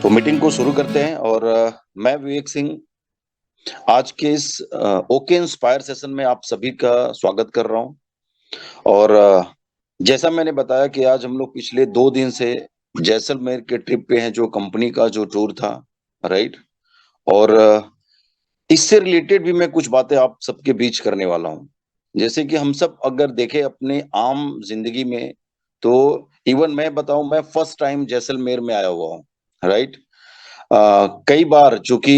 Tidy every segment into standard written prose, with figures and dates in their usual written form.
तो मीटिंग को शुरू करते हैं और मैं विवेक सिंह आज के इस ओके इंस्पायर सेशन में आप सभी का स्वागत कर रहा हूं। और जैसा मैंने बताया कि आज हम लोग पिछले 2 दिन से जैसलमेर के ट्रिप पे हैं, जो कंपनी का जो टूर था, राइट। और इससे रिलेटेड भी मैं कुछ बातें आप सबके बीच करने वाला हूं। जैसे कि हम सब अगर देखें अपने आम जिंदगी में, तो इवन मैं बताऊं, मैं फर्स्ट टाइम जैसलमेर में आया हुआ हूँ, राइट। कई बार चूंकि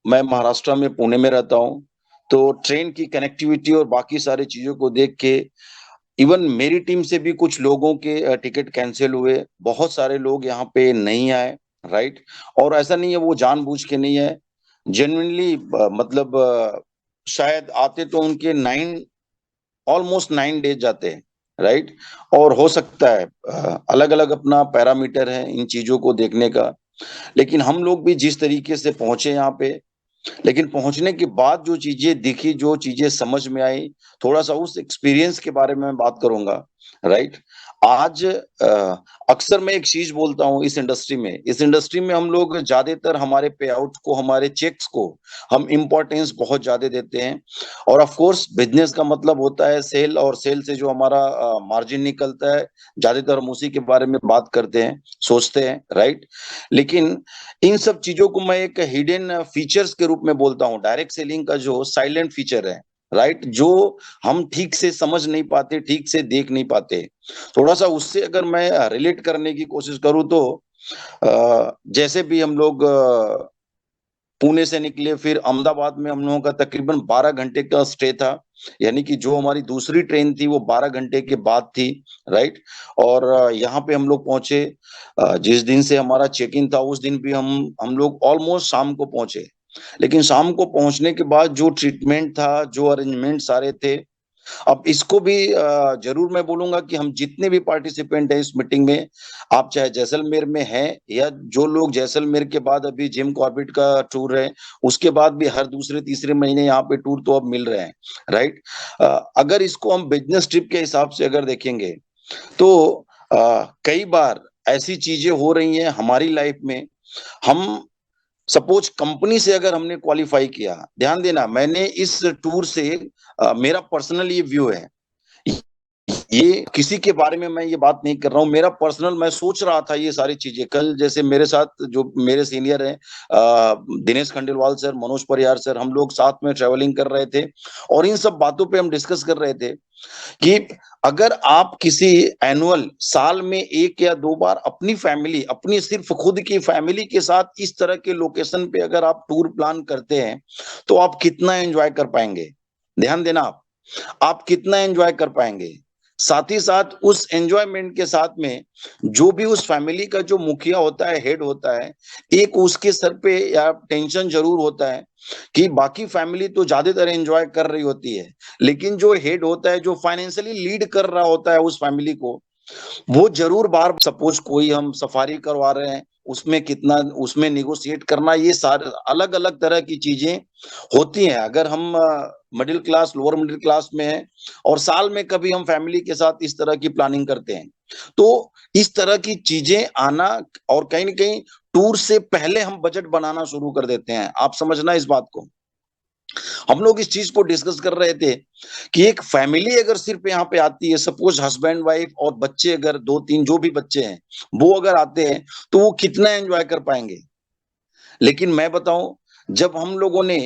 मैं महाराष्ट्र में पुणे में रहता हूँ, तो ट्रेन की कनेक्टिविटी और बाकी सारी चीजों को देख के इवन मेरी टीम से भी कुछ लोगों के टिकट कैंसिल हुए, बहुत सारे लोग यहाँ पे नहीं आए, राइट। और ऐसा नहीं है वो जानबूझ के नहीं है, जेन्युइनली, मतलब शायद आते तो उनके 9 ऑलमोस्ट 9 डेज जाते हैं, राइट। और हो सकता है अलग अलग अपना पैरामीटर है इन चीजों को देखने का। लेकिन हम लोग भी जिस तरीके से पहुंचे यहाँ पे, लेकिन पहुंचने के बाद जो चीजें दिखी, जो चीजें समझ में आई, थोड़ा सा उस एक्सपीरियंस के बारे में मैं बात करूंगा, राइट। आज अक्सर मैं एक चीज बोलता हूँ, इस इंडस्ट्री में हम लोग ज्यादातर हमारे पे आउट को, हमारे चेक्स को हम इम्पोर्टेंस बहुत ज्यादा देते हैं। और ऑफ कोर्स बिजनेस का मतलब होता है सेल, और सेल से जो हमारा मार्जिन निकलता है, ज्यादातर हम उसी के बारे में बात करते हैं, सोचते हैं, राइट। लेकिन इन सब चीजों को मैं एक हिडन फीचर्स के रूप में बोलता हूँ, डायरेक्ट सेलिंग का जो साइलेंट फीचर है, राइट, जो हम ठीक से समझ नहीं पाते, ठीक से देख नहीं पाते। थोड़ा सा उससे अगर मैं रिलेट करने की कोशिश करूँ तो जैसे भी हम लोग पुणे से निकले, फिर अहमदाबाद में हम लोगों का तकरीबन 12 घंटे का स्टे था। यानी कि जो हमारी दूसरी ट्रेन थी वो 12 घंटे के बाद थी, राइट। और यहाँ पे हम लोग पहुंचे, जिस दिन से हमारा चेक इन था उस दिन भी हम लोग ऑलमोस्ट शाम को पहुंचे। लेकिन शाम को पहुंचने के बाद जो ट्रीटमेंट था, जो अरेंजमेंट सारे थे, अब इसको भी जरूर मैं बोलूंगा कि हम जितने भी पार्टिसिपेंट हैं इस मीटिंग में, आप चाहे जैसलमेर में हैं या जो लोग जैसलमेर के बाद अभी जिम कॉर्बेट का टूर है, उसके बाद भी हर दूसरे तीसरे महीने यहाँ पे टूर तो अब मिल रहे हैं, राइट। अगर इसको हम बिजनेस ट्रिप के हिसाब से अगर देखेंगे, तो कई बार ऐसी चीजें हो रही हैं हमारी लाइफ में। हम सपोज कंपनी से अगर हमने क्वालिफाई किया, ध्यान देना, मैंने इस टूर से मेरा पर्सनल ये व्यू है, ये किसी के बारे में मैं ये बात नहीं कर रहा हूँ, मेरा पर्सनल, मैं सोच रहा था ये सारी चीजें। कल जैसे मेरे साथ जो मेरे सीनियर हैं, दिनेश खंडेलवाल सर, मनोज परियार सर, हम लोग साथ में ट्रेवलिंग कर रहे थे और इन सब बातों पे हम डिस्कस कर रहे थे कि अगर आप किसी एनुअल साल में 1 या 2 बार अपनी फैमिली, अपनी सिर्फ खुद की फैमिली के साथ इस तरह के लोकेशन पे अगर आप टूर प्लान करते हैं, तो आप कितना एंजॉय कर पाएंगे। ध्यान देना, आप कितना एंजॉय कर पाएंगे। साथ ही साथ उस एंजॉयमेंट के साथ में जो भी उस फैमिली का जो मुखिया होता है, हेड होता है, एक उसके सर पे या टेंशन जरूर होता है कि बाकी फैमिली तो ज्यादातर एंजॉय कर रही होती है, लेकिन जो हेड होता है, जो फाइनेंशियली लीड कर रहा होता है उस फैमिली को, वो जरूर बार, सपोज कोई हम सफारी करवा रहे हैं, उसमें कितना, उसमें निगोशिएट करना, ये सारे अलग अलग तरह की चीजें होती हैं। अगर हम middle class, lower middle class में हैं और साल में कभी हम फैमिली के साथ इस तरह की प्लानिंग करते हैं, तो इस तरह की चीजें आना, और कहीं ना कहीं टूर से पहले हम बजट बनाना शुरू कर देते हैं। आप समझना इस बात को। हम लोग इस चीज को डिस्कस कर रहे थे कि एक फैमिली अगर सिर्फ यहाँ पे आती है, सपोज हस्बैंड वाइफ और बच्चे, अगर 2 3 जो भी बच्चे हैं वो अगर आते हैं, तो वो कितना एंजॉय कर पाएंगे। लेकिन मैं बताऊं, जब हम लोगों ने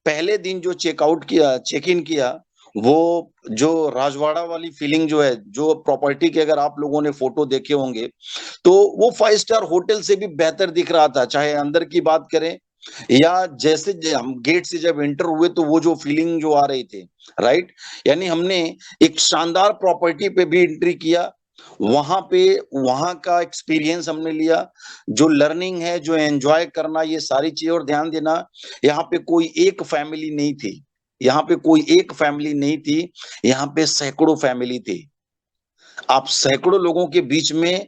पहले दिन जो चेकआउट किया, चेक इन किया, वो जो राजवाड़ा वाली फीलिंग जो है, जो प्रॉपर्टी के अगर आप लोगों ने फोटो देखे होंगे, तो वो 5 स्टार होटल से भी बेहतर दिख रहा था, चाहे अंदर की बात करें या जैसे हम गेट से जब एंटर हुए तो वो जो फीलिंग जो आ रही थी, राइट। यानी हमने एक शानदार प्रॉपर्टी पे भी एंट्री किया, वहां पे वहां का एक्सपीरियंस हमने लिया, जो लर्निंग है, जो एंजॉय करना, ये सारी चीजें। और ध्यान देना, यहाँ पे कोई एक फैमिली नहीं थी, यहाँ पे कोई एक फैमिली नहीं थी, यहाँ पे सैकड़ों फैमिली थी। आप सैकड़ों लोगों के बीच में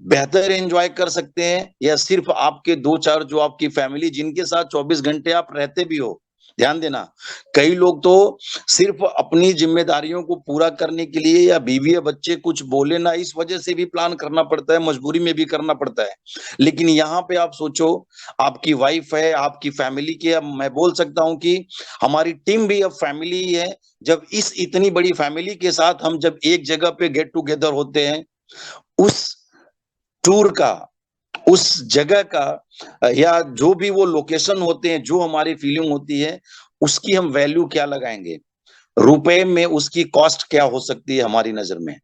बेहतर एंजॉय कर सकते हैं, या सिर्फ आपके 2 4 जो आपकी फैमिली जिनके साथ 24 घंटे आप रहते भी हो, ध्यान देना, कई लोग तो सिर्फ अपनी जिम्मेदारियों को पूरा करने के लिए या बीवी या बच्चे कुछ बोले ना, इस वजह से भी प्लान करना पड़ता है, मजबूरी में भी करना पड़ता है। लेकिन यहाँ पे आप सोचो, आपकी वाइफ है, आपकी फैमिली की, अब मैं बोल सकता हूँ कि हमारी टीम भी अब फैमिली ही है। जब इस इतनी बड़ी फैमिली के साथ हम जब एक जगह पे गेट टुगेदर होते हैं, उस टूर का, उस जगह का या जो भी वो लोकेशन होते हैं, जो हमारी फीलिंग होती है, उसकी हम वैल्यू क्या लगाएंगे, रुपए में उसकी कॉस्ट क्या हो सकती है हमारी नजर में।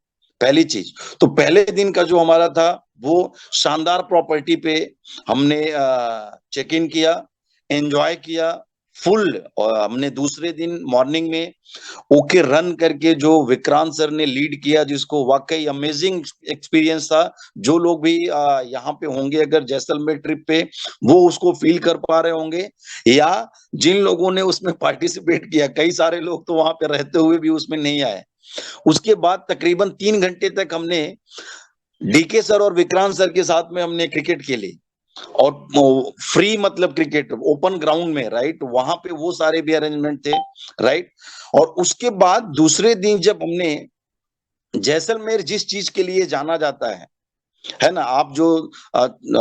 पहली चीज तो पहले दिन का जो हमारा था, वो शानदार प्रॉपर्टी पे हमने चेक इन किया, एंजॉय किया फुल। और हमने दूसरे दिन मॉर्निंग में ओके रन करके जो विक्रांत सर ने लीड किया, जिसको वाकई अमेजिंग एक्सपीरियंस था। जो लोग भी यहाँ पे होंगे अगर जैसलमेर ट्रिप पे, वो उसको फील कर पा रहे होंगे, या जिन लोगों ने उसमें पार्टिसिपेट किया, कई सारे लोग तो वहां पे रहते हुए भी उसमें नहीं आए। उसके बाद तकरीबन 3 घंटे तक हमने डीके सर और विक्रांत सर के साथ में हमने क्रिकेट खेली। और फ्री मतलब क्रिकेट ओपन ग्राउंड में, राइट, वहां पे वो सारे भी अरेंजमेंट थे, राइट। और उसके बाद दूसरे दिन जब हमने जैसलमेर जिस चीज के लिए जाना जाता है ना, आप जो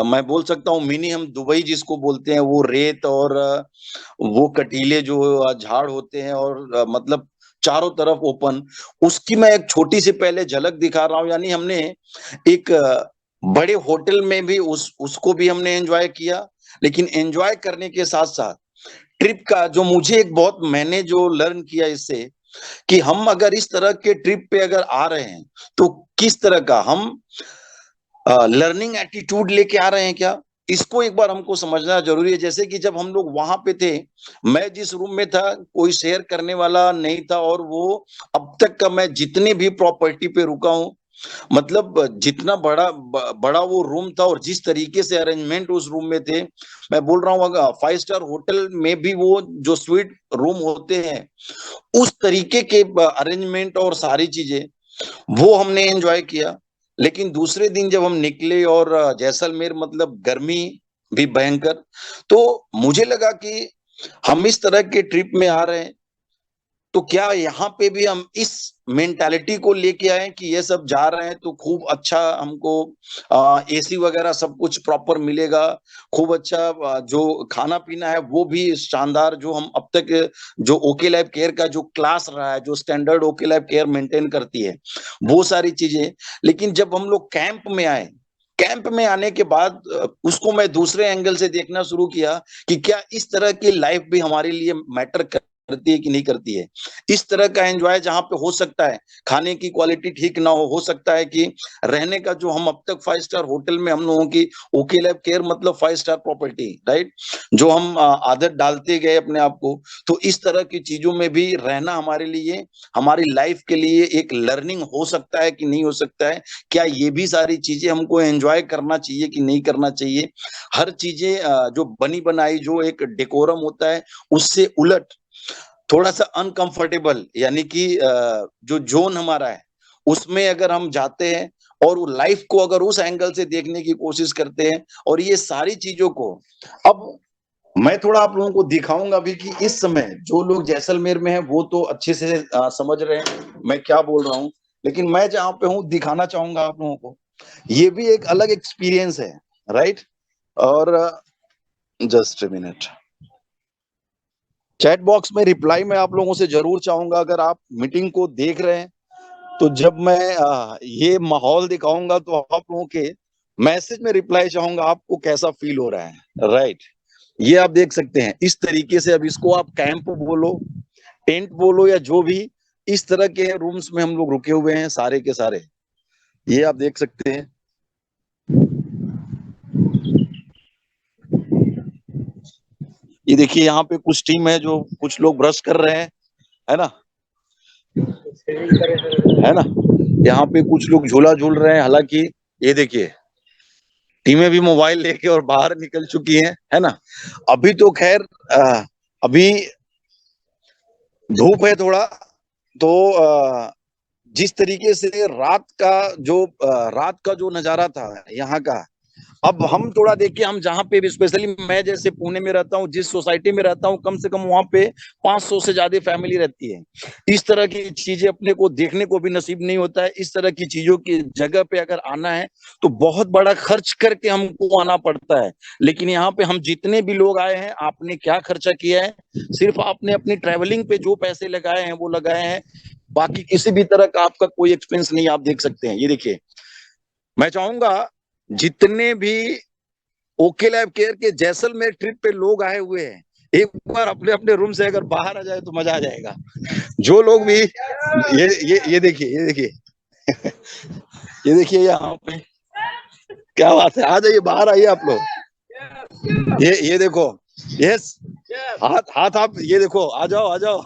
मैं बोल सकता हूँ मिनी हम दुबई जिसको बोलते हैं, वो रेत और वो कटीले जो झाड़ होते हैं और मतलब चारों तरफ ओपन, उसकी मैं एक छोटी सी पहले झलक दिखा रहा हूँ। यानी हमने एक बड़े होटल में भी उसको भी हमने एंजॉय किया। लेकिन एंजॉय करने के साथ साथ ट्रिप का जो मुझे एक बहुत मैंने जो लर्न किया इससे, कि हम अगर इस तरह के ट्रिप पे अगर आ रहे हैं, तो किस तरह का हम लर्निंग एटीट्यूड लेके आ रहे हैं क्या, इसको एक बार हमको समझना जरूरी है। जैसे कि जब हम लोग वहां पे थे, मैं जिस रूम में था कोई शेयर करने वाला नहीं था, और वो अब तक का मैं जितने भी प्रॉपर्टी पे रुका हूँ, मतलब जितना बड़ा वो रूम था और जिस तरीके से अरेंजमेंट उस रूम में थे, मैं बोल रहा हूँ अगर 5 स्टार होटल में भी वो जो स्वीट रूम होते हैं, उस तरीके के अरेंजमेंट और सारी चीजें वो हमने एंजॉय किया। लेकिन दूसरे दिन जब हम निकले और जैसलमेर मतलब गर्मी भी भयंकर, तो मुझे लगा कि हम इस तरह के ट्रिप में आ रहे हैं, तो क्या यहाँ पे भी हम इस मेंटालिटी को लेके आए कि ये सब जा रहे हैं तो खूब अच्छा हमको एसी वगैरह सब कुछ प्रॉपर मिलेगा, खूब अच्छा जो खाना पीना है वो भी शानदार, जो हम अब तक जो ओके लाइफ केयर का जो क्लास रहा है, जो standard okay life care maintain करती है, वो सारी चीजें। लेकिन जब हम लोग कैंप में आए, कैंप में आने के बाद उसको मैं दूसरे एंगल से देखना शुरू किया कि क्या इस तरह की लाइफ भी हमारे लिए मैटर करती है कि नहीं करती है। इस तरह का एंजॉय जहां पे हो सकता है, खाने की क्वालिटी ठीक ना हो सकता है कि रहने का जो हम अब तक 5 स्टार होटल में हम लोगों की ओके लैब केयर मतलब 5 स्टार प्रॉपर्टी, राइट, जो हम आदत डालते गए अपने आप को, तो इस तरह की चीजों में भी रहना हमारे लिए, हमारी लाइफ के लिए एक लर्निंग हो सकता है कि नहीं हो सकता है। क्या ये भी सारी चीजें हमको एंजॉय करना चाहिए कि नहीं करना चाहिए। हर चीजें जो बनी बनाई जो एक डेकोरम होता है, उससे उलट थोड़ा सा अनकंफर्टेबल, यानी कि जो जोन हमारा है उसमें अगर हम जाते हैं और लाइफ को अगर उस एंगल से देखने की कोशिश करते हैं, और ये सारी चीजों को अब मैं थोड़ा आप लोगों को दिखाऊंगा भी कि इस समय जो लोग जैसलमेर में हैं वो तो अच्छे से समझ रहे हैं मैं क्या बोल रहा हूँ। लेकिन मैं जहाँ पे हूँ दिखाना चाहूंगा आप लोगों को, ये भी एक अलग एक्सपीरियंस है, राइट। और just a minute, chat box में रिप्लाई मैं आप लोगों से जरूर चाहूंगा, अगर आप मीटिंग को देख रहे हैं, तो जब मैं ये माहौल दिखाऊंगा तो आप लोगों के मैसेज में रिप्लाई चाहूंगा, आपको कैसा फील हो रहा है, राइट। ये आप देख सकते हैं इस तरीके से, अब इसको आप कैंप बोलो, टेंट बोलो, या जो भी, इस तरह के रूम्स में हम लोग रुके हुए हैं सारे के सारे, ये आप देख सकते हैं। ये देखिए यहाँ पे कुछ टीम है जो कुछ लोग ब्रश कर रहे हैं, है ना, है ना, यहाँ पे कुछ लोग झूला झूल रहे हैं। हालांकि ये देखिए टीमें भी मोबाइल लेके और बाहर निकल चुकी हैं, है ना। अभी तो खैर अभी धूप है थोड़ा, तो जिस तरीके से रात का जो नजारा था यहाँ का, अब हम थोड़ा देखिए, हम जहाँ पे भी, स्पेशली मैं जैसे पुणे में रहता हूँ, जिस सोसाइटी में रहता हूँ, कम से कम वहां पे 500 से ज्यादा फैमिली रहती है। इस तरह की चीजें अपने को देखने को भी नसीब नहीं होता है। इस तरह की चीजों की जगह पे अगर आना है तो बहुत बड़ा खर्च करके हमको आना पड़ता है। लेकिन यहाँ पे हम जितने भी लोग आए हैं, आपने क्या खर्चा किया है? सिर्फ आपने अपनी ट्रेवलिंग पे जो पैसे लगाए हैं वो लगाए हैं। बाकी किसी भी तरह का आपका कोई एक्सपेंस नहीं। आप देख सकते हैं, ये देखिए। मैं चाहूंगा जितने भी ओके लैब केयर के जैसलमेर ट्रिप पे लोग आए हुए हैं, एक बार अपने अपने रूम से अगर बाहर आ जाए तो मजा आ जाएगा। जो लोग भी, ये देखिए, ये देखिए, ये देखिए यहाँ पे क्या बात है। आ जाइए, बाहर आइए आप लोग। ये देखो। यस। हाथ हाथ आप ये देखो, आ जाओ आ जाओ।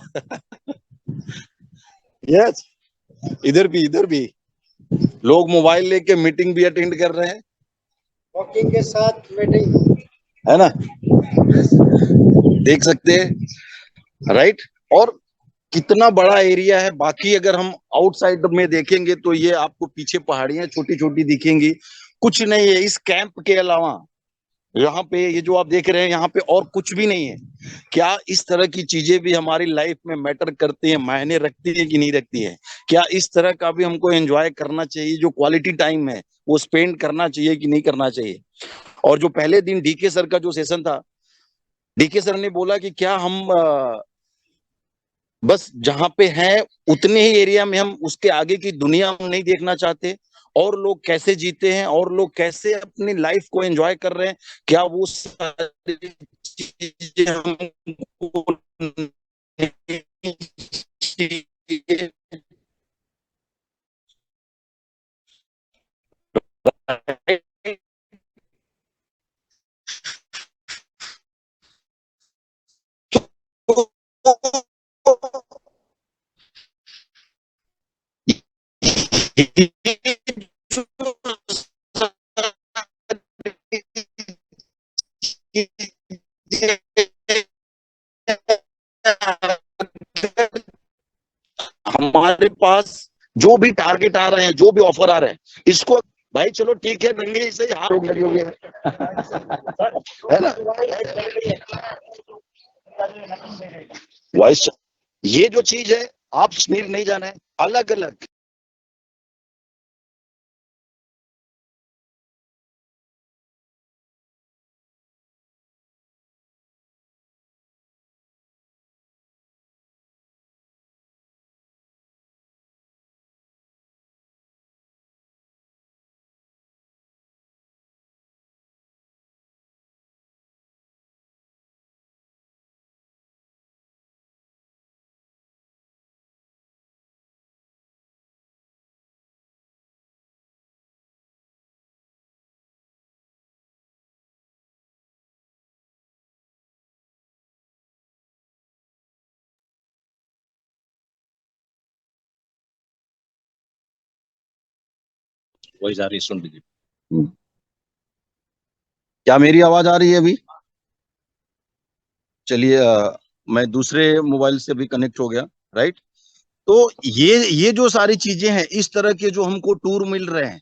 यस। इधर भी, इधर भी लोग मोबाइल लेके मीटिंग भी अटेंड कर रहे हैं। वॉकिंग के साथ मीटिंग, है ना? देख सकते हैं, राइट। और कितना बड़ा एरिया है। बाकी अगर हम आउटसाइड में देखेंगे तो ये आपको पीछे पहाड़ियां छोटी छोटी दिखेंगी, कुछ नहीं है इस कैंप के अलावा। यहाँ पे ये जो आप देख रहे हैं, यहाँ पे और कुछ भी नहीं है। क्या इस तरह की चीजें भी हमारी लाइफ में मैटर करती है, मायने रखती है कि नहीं रखती है? क्या इस तरह का भी हमको एंजॉय करना चाहिए? जो क्वालिटी टाइम है वो स्पेंड करना चाहिए कि नहीं करना चाहिए? और जो पहले दिन डीके सर का जो सेशन था, डीके सर ने बोला कि क्या हम बस जहां पे हैं उतने ही एरिया में, हम उसके आगे की दुनिया हम नहीं देखना चाहते? और लोग कैसे जीते हैं, और लोग कैसे अपनी लाइफ को एंजॉय कर रहे हैं, क्या वो सारी चीजें हमको नहीं चाहिए? हमारे पास जो भी टारगेट आ रहे हैं, जो भी ऑफर आ रहे हैं, इसको भाई चलो ठीक है, नंगे से हाथ रोक लगी होगी, है ना? वॉइस, ये जो चीज है, आप कश्मीर नहीं जाना है, अलग अलग। वॉइस आ रही है, सुन लीजिए। क्या मेरी आवाज आ रही है अभी? चलिए, मैं दूसरे मोबाइल से भी कनेक्ट हो गया, राइट। तो ये जो सारी चीजें हैं, इस तरह के जो हमको टूर मिल रहे हैं,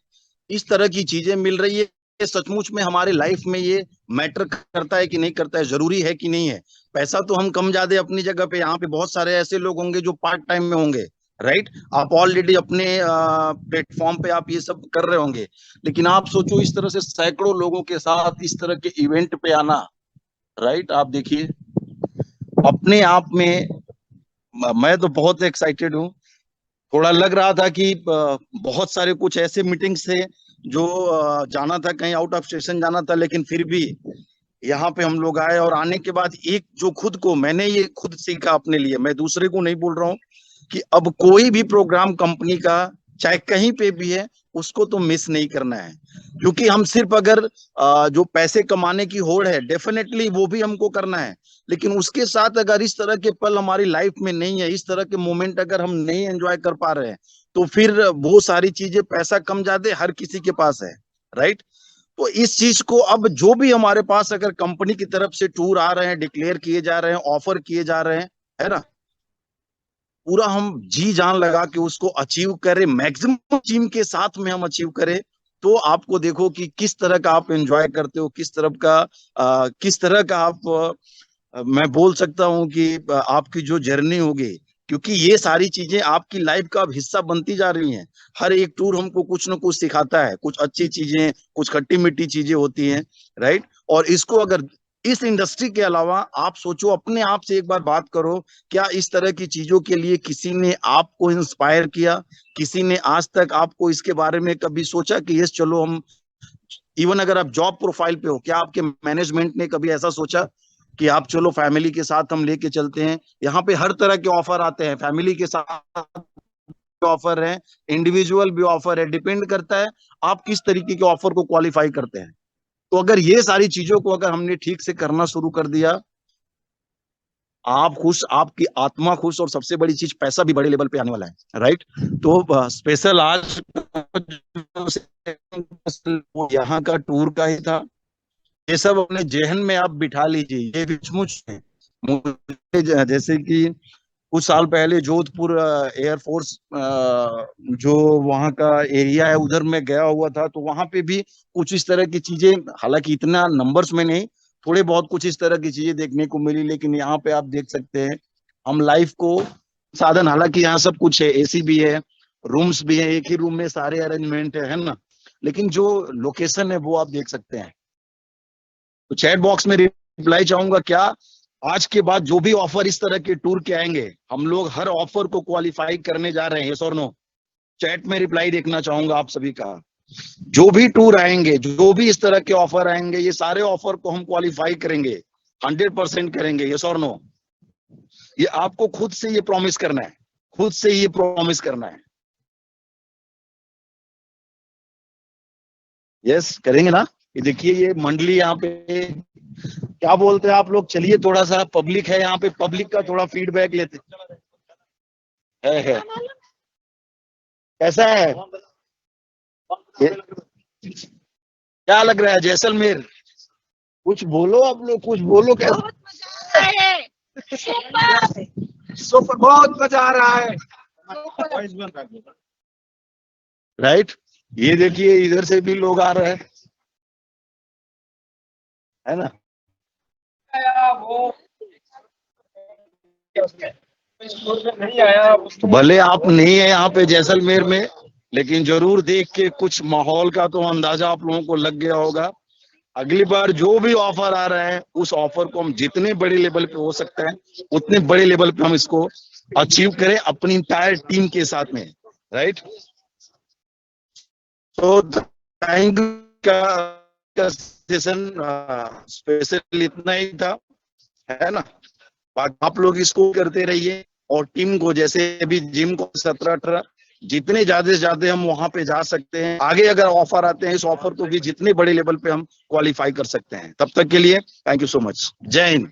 इस तरह की चीजें मिल रही है, ये सचमुच में हमारे लाइफ में ये मैटर करता है कि नहीं करता है, जरूरी है कि नहीं है? पैसा तो हम कम ज्यादा अपनी जगह पे, यहाँ पे बहुत सारे ऐसे लोग होंगे जो पार्ट टाइम में होंगे, राइट। आप ऑलरेडी अपने प्लेटफॉर्म पे आप ये सब कर रहे होंगे। लेकिन आप सोचो, इस तरह से सैकड़ों लोगों के साथ इस तरह के इवेंट पे आना, राइट। आप देखिए, अपने आप में मैं तो बहुत एक्साइटेड हूँ। थोड़ा लग रहा था कि बहुत सारे कुछ ऐसे मीटिंग्स थे जो जाना था, कहीं आउट ऑफ स्टेशन जाना था, लेकिन फिर भी यहाँ पे हम लोग आए। और आने के बाद एक जो खुद को मैंने ये खुद सीखा अपने लिए, मैं दूसरे को नहीं बोल रहा हूँ, कि अब कोई भी प्रोग्राम कंपनी का, चाहे कहीं पे भी है, उसको तो मिस नहीं करना है। क्योंकि हम सिर्फ अगर जो पैसे कमाने की होड़ है, डेफिनेटली वो भी हमको करना है। लेकिन उसके साथ अगर इस तरह के पल हमारी लाइफ में नहीं है, इस तरह के मोमेंट अगर हम नहीं एंजॉय कर पा रहे हैं, तो फिर वो सारी चीजें, पैसा कम ज्यादा हर किसी के पास है, राइट। तो इस चीज को अब जो भी हमारे पास अगर कंपनी की तरफ से टूर आ रहे हैं, डिक्लेयर किए जा रहे हैं, ऑफर किए जा रहे हैं, है ना, पूरा हम जी जान लगा के उसको अचीव करें, मैक्सिमम टीम के साथ में हम अचीव करें, तो आपको देखो कि किस तरह का आप एंजॉय करते हो, किस तरह का आप मैं बोल सकता हूँ कि आपकी जो जर्नी होगी, क्योंकि ये सारी चीजें आपकी लाइफ का अब हिस्सा बनती जा रही हैं। हर एक टूर हमको कुछ ना कुछ सिखाता है, कुछ अच्छी चीजें, कुछ खट्टी मीठी चीजें होती हैं, राइट। और इसको अगर इस इंडस्ट्री के अलावा आप सोचो, अपने आप से एक बार बात करो, क्या इस तरह की चीजों के लिए किसी ने आपको इंस्पायर किया? किसी ने आज तक आपको इसके बारे में कभी सोचा कि यस चलो हम, इवन अगर आप जॉब प्रोफाइल पे हो, क्या आपके मैनेजमेंट ने कभी ऐसा सोचा कि आप चलो फैमिली के साथ हम लेके चलते हैं? यहाँ पे हर तरह के ऑफर आते हैं, फैमिली के साथ ऑफर है, इंडिविजुअल भी ऑफर है, डिपेंड करता है आप किस तरीके के ऑफर को क्वालिफाई करते हैं। तो अगर ये सारी चीजों को अगर हमने ठीक से करना शुरू कर दिया, आप खुश, आपकी आत्मा खुश, और सबसे बड़ी चीज पैसा भी बड़े लेवल पे आने वाला है, राइट। तो स्पेशल आज यहाँ का टूर का ही था। ये सब अपने जहन में आप बिठा लीजिए, ये सचमुच है। मुझे जैसे कि कुछ साल पहले जोधपुर एयरफोर्स जो वहाँ का एरिया है, उधर मैं गया हुआ था, तो वहां पे भी कुछ इस तरह की चीजें, हालांकि इतना नंबर्स में नहीं, थोड़े बहुत कुछ इस तरह की चीजें देखने को मिली। लेकिन यहाँ पे आप देख सकते हैं हम लाइफ को साधन, हालांकि यहाँ सब कुछ है, एसी भी है, रूम्स भी है, एक ही रूम में सारे अरेंजमेंट है ना, लेकिन जो लोकेशन है वो आप देख सकते हैं। तो चैट बॉक्स में रिप्लाई चाहूंगा, क्या आज के बाद जो भी ऑफर इस तरह के टूर के आएंगे, हम लोग हर ऑफर को क्वालिफाई करने जा रहे हैं, यस और नो? चैट में रिप्लाई देखना चाहूंगा आप सभी का। जो भी टूर आएंगे, जो भी इस तरह के ऑफर आएंगे, ये सारे ऑफर को हम क्वालिफाई करेंगे, 100% करेंगे, यस और नो? ये आपको खुद से ये प्रॉमिस करना है, खुद से ये प्रॉमिस करना है। यस करेंगे ना? ये देखिए, ये मंडली यहाँ पे क्या बोलते हैं आप लोग, चलिए थोड़ा सा पब्लिक है यहाँ पे, पब्लिक का थोड़ा फीडबैक लेते है। कैसा है क्या लग रहा है जैसलमेर? कुछ बोलो आप लोग, कुछ बोलो। कैसा? सुपर, बहुत मजा आ रहा है, राइट। ये देखिए इधर से भी लोग आ रहे हैं, है ना? भले आप नहीं है यहाँ पे जैसलमेर में, लेकिन जरूर देख के कुछ माहौल का तो अंदाजा आप लोगों को लग गया होगा। अगली बार जो भी ऑफर आ रहा है, उस ऑफर को हम जितने बड़े लेवल पे हो सकता है उतने बड़े लेवल पे हम इसको अचीव करें अपनी इंटायर टीम के साथ में, राइट। तो थैंक यू का सेशन स्पेशल इतना ही था, है ना। आप लोग इसको करते रहिए, और टीम को जैसे अभी जिम को 17-18 जितने ज्यादा से ज्यादा हम वहां पे जा सकते हैं, आगे अगर ऑफर आते हैं, इस ऑफर को भी जितने बड़े लेवल पे हम क्वालिफाई कर सकते हैं। तब तक के लिए थैंक यू सो मच, जय हिंद।